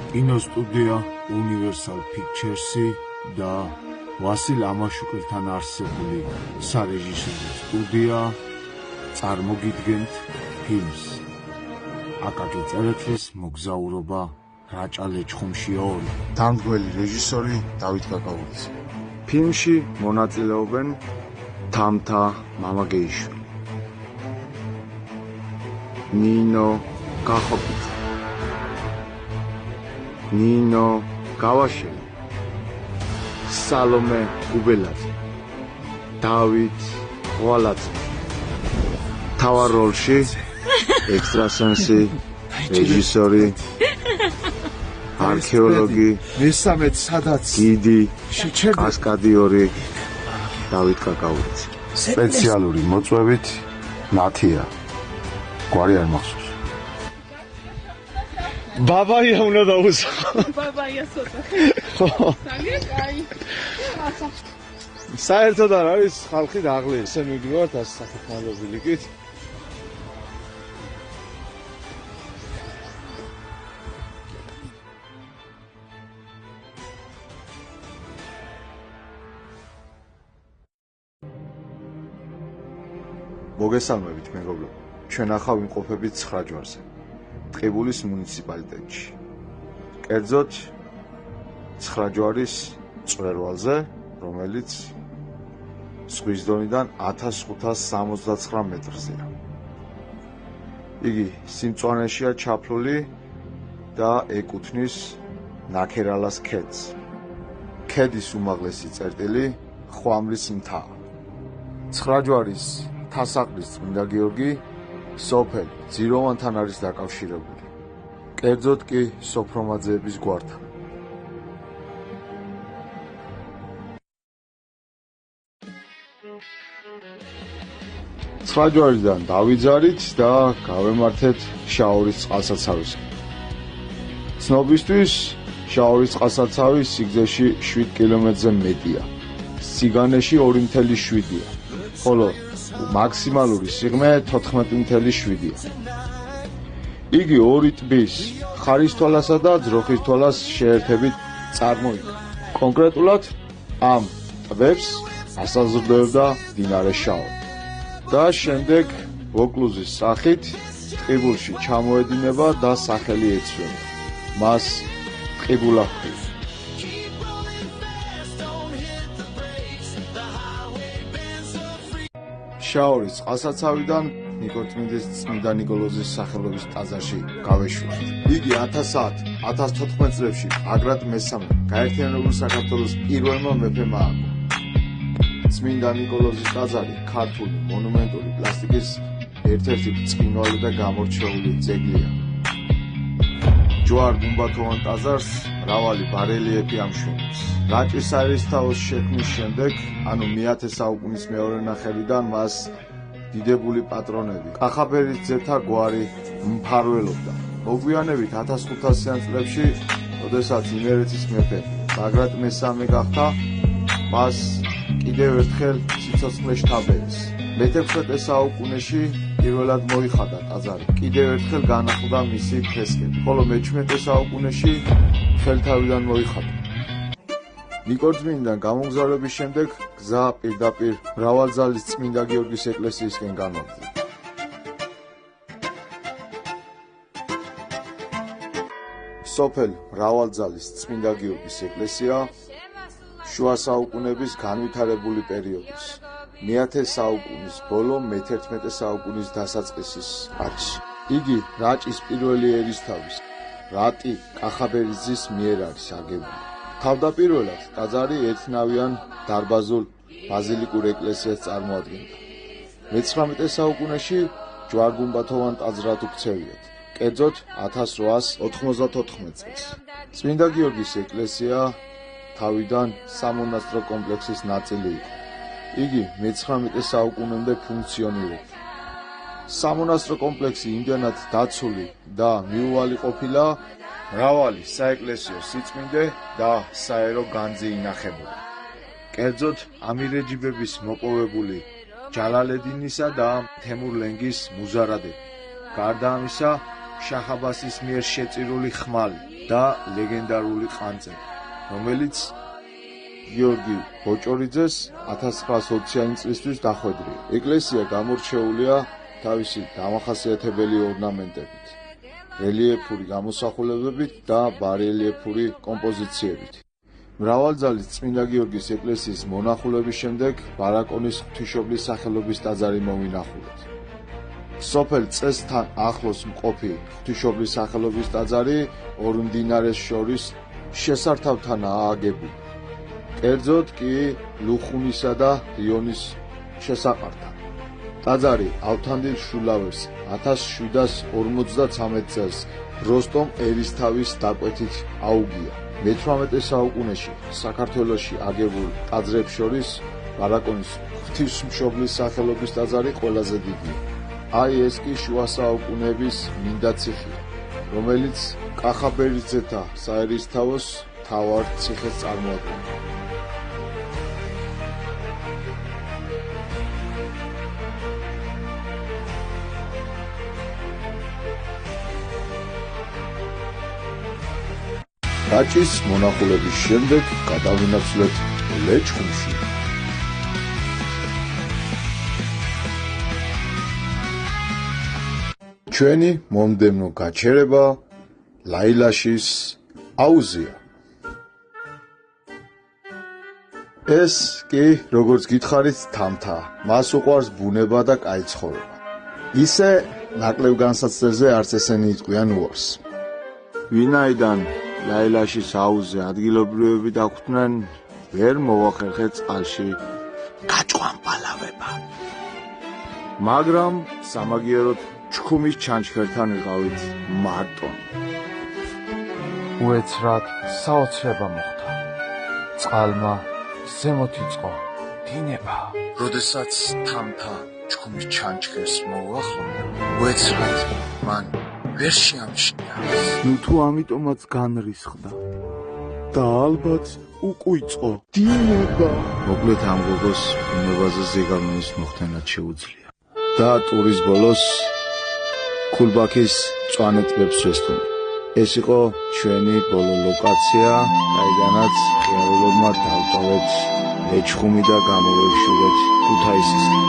კინოსტუდია Universal Pictures-ი და ვასილ ამაშუკელთან არსებული სარეჟისორო სტუდია წარმოგიდგენთ ფილმს აკაკი წერეთლის მოგზაურობა რაჭა-ლეჩხუმში 2. დამდგმელი რეჟისორი დავით კაკაბუძე. ფილმში მონაწილეობენ თამთა მამაგეიშვილი, ნინო კახობიძე, ნინო გავაშელი, სალომე გუბელაძე, დავით ღვალაძე. თავარ როლში ექსტრასენსი, რეჟისორი, არქეოლოგი, მესამედ სადაც გიდი, შეჩერდა კასკადიორი, დავით კაკაბუძე. სპეციალური მოწვევით ნათია. გვარი არ მახსოვს. ბაბაია უნდა დაუსვა. ბაბაია ცოტა. ხო. ძალიან კაი. საერთოდ არ არის ხალხი დაღლილი. ესე მივიდივართ ასე საფეხმავლობილიკით. მოგესალმებით მეგობრებო. ჩვენ ახლა ვიმყოფებით 9 ჯვარზე. ტყიბულის მუნიციპალიტეტში. კერძოდ 9 ჯვარის მწვერვალზე, რომელიც ზღვის დონიდან 1569 მეტრზეა. იგი სიმწვანეშია ჩაფლული და ეკუთვნის ნაქერალას ქედს. ქედის უმაღლესი წერტილი ხვამლის მთაა. 9 ჯვარის თასაყრის წმინდა გიორგი სოფელ ძიროვანთან არის დაკავშირებული. კერძოდ კი სოფრომაძეების გვართან. ცხრაჯვარიდან დავიძარით და გავემართეთ შაორის წყალსაცავის. ცნობისთვის შაორის წყალსაცავი სიგრძეში 7 კილომეტრზე მეტია. სიგანეში 2,7-ია. ხოლო მაქსიმალური სიღრმე 14,7-ია. იგი 2 ტბის, ხარისთვალასა და ძროხისთვალას შეერთებით წარმოიქმნა. კონკრეტულად ამ ტბებს ასაზრდოებდა მდინარე შაო. და შემდეგ ვოკლუზის სახით ტყიბულში ჩამოედინება და სახელი ეცვლება. მას ტყიბულა ჰქვია. შაორის წყალსაცავიდან ნიკორწმინდის წმინდა ნიკოლოზის სახელობის ტაძარში გავეშვით. იგი 1014 წლებში აგრად მესამე გაერთიანებული საქართველოს პირველმა მეფემ ააგო. წმინდა ნიკოლოზის ტაძარი ქართული მონუმენტური პლასტიკის ერთ-ერთი ბრწყინვალე და გამორჩეული ძეგლია. ჯვარ-გუმბათოვან ტაძარს მრავალი ბარელიეფი ამშვენებს. რაჭის ერისთავოს შექმნის შემდეგ, ანუ მე-10 საუკუნის მეორე ნახევრიდან მას დიდებული პატრონები კახაბერის ძეთა გვარი მფარველობდა. მოგვიანებით 1500-იან წლებში, როდესაც იმერეთის მეფე ბაგრატ მესამე გახდა, მას კიდევ ერთხელ სიცოცხლე შთაბერეს. მე-16 საუკუნეში პირველად მოიხადა ტაძარი. კიდევ ერთხელ განახლდა მისი ფრესკები, ხოლო მე-17 საუკუნეში ხელთავიდან მოიხადა. ნიკორწმინდიდან გამოგზავრების შემდეგ გზა პირდაპირ მრავალძალის წმინდა გიორგის ეკლესიისკენ განაგრძო. სოფელ მრავალძალის წმინდა გიორგის ეკლესია შუა საუკუნების განვითარებული პერიოდის, მე-10 საუკუნის ბოლო, მე-11 საუკუნის დასაწყისის არის. იგი რაჭის პირველი ერისთავის რატი კახაბერიძის მიერ არის აგებული. თავდაპირველად ტაძარი ერთნავიან დარბაზულ ბაზილიკურ ეკლესიას წარმოადგენდა. მე-19 საუკუნეში ჯვარ-გუმბათოვან ტაძრად უქცევიათ, კერძოდ 1894 წელს. წმინდა გიორგის ეკლესია თავიდან სამონასტრო კომპლექსის ნაწილი იყო. იგი მე-19 საუკუნემდე ფუნქციონირებდა. სამონასტრო კომპლექსი იმდენად დაცული და მიუვალი ყოფილა, მრავალი საეკლესიო სიწმინდე და საერო განძი ინახებოდა. კერძოდ ამირეჯიბების მოპოვებული ჯალალედინისა და თემურლენგის მუზარადები. გარდა ამისა, შაჰ-აბასის მიერ შეწირული ხმალი და ლეგენდარული ყანწელი, რომელიც გიორგი ბოჭორიძეს 1920-იანი წლისთვის დახვედრია. ეკლესია გამორჩეულია თავისი დამახასიათებელი ორნამენტებით, რელიეფური გამოსახულებებით და ბარელიეფური კომპოზიციებით. მრავალძალის წმინდა გიორგის ეკლესიის მონახულების შემდეგ ბარაკონის ღვთისმშობლის სახელობის ტაძარი მოვინახულეთ. სოფელ წესთან ახლოს მყოფი ღვთისმშობლის სახელობის ტაძარი ორ მდინარეს შორის შესართავთანაა აგებული. კერძოდ კი ლუხუნისა და რიონის შესაყართან. ტაძარი ავთანდილ შულავერს 1753 წელს როსტომ ერისთავის დაკვეთით აუგია. მე-18 საუკუნეში საქართველოში აგებულ ტაძრებს შორის ბარაკონის ღვთისმშობლის სახელობის ტაძარი ყველაზე დიდია. აი ეს კი შუა საუკუნეების მინდა ციხეა, რომელიც კახაბერიძეთა საერისთავოს მთავარ ციხეს წარმოადგენდა. რაჭის მონახულების შემდეგ გადავინაცვლეთ ლეჩხუმში. ჩვენი მომდევნო გაჩერება ლაილაშის აუზია. ეს კი, როგორც გითხარით, თამთა. მას უყვარს ბუნება და კაი ცხოვრება. ისე ნაკლებ განსაცდელზე არც ესენი იტყვიან უარს. ვინაიდან ლაილაშის აუზე ადგილობრივები დაგვხვდნენ, ვერ მოვახერხეთ წყალში გაჭვამპალავება. მაგრამ სამაგიეროდ ჩქუმის ჩანჩქერთან ვიყავით მარტო. უეცრად საოცრება მოხდა. წყალმა ზემოთ იწყო დინება. როდესაც თამთა ჩქუმის ჩანჩქერს მოუახლოვდა, უეცრად მან ვერ შეამჩნია. ნუ თუ ამიტომაც განრისხდა და ალბათ უკვიწყო დინება. მოკლედ ამ გოგოს ბუნებაზე ზეგავლენის მოხდენად შეუძლია. და ტურის ბოლოს ქულბაქის მწვანე ტბებს შესტუმრა. ეს იყო ჩვენი ბოლო ლოკაცია, აიდანაც ღიარულებმა დავტოვეთ ლეჩხუმი და გამოვეშურეთ ქუთაისისკენ.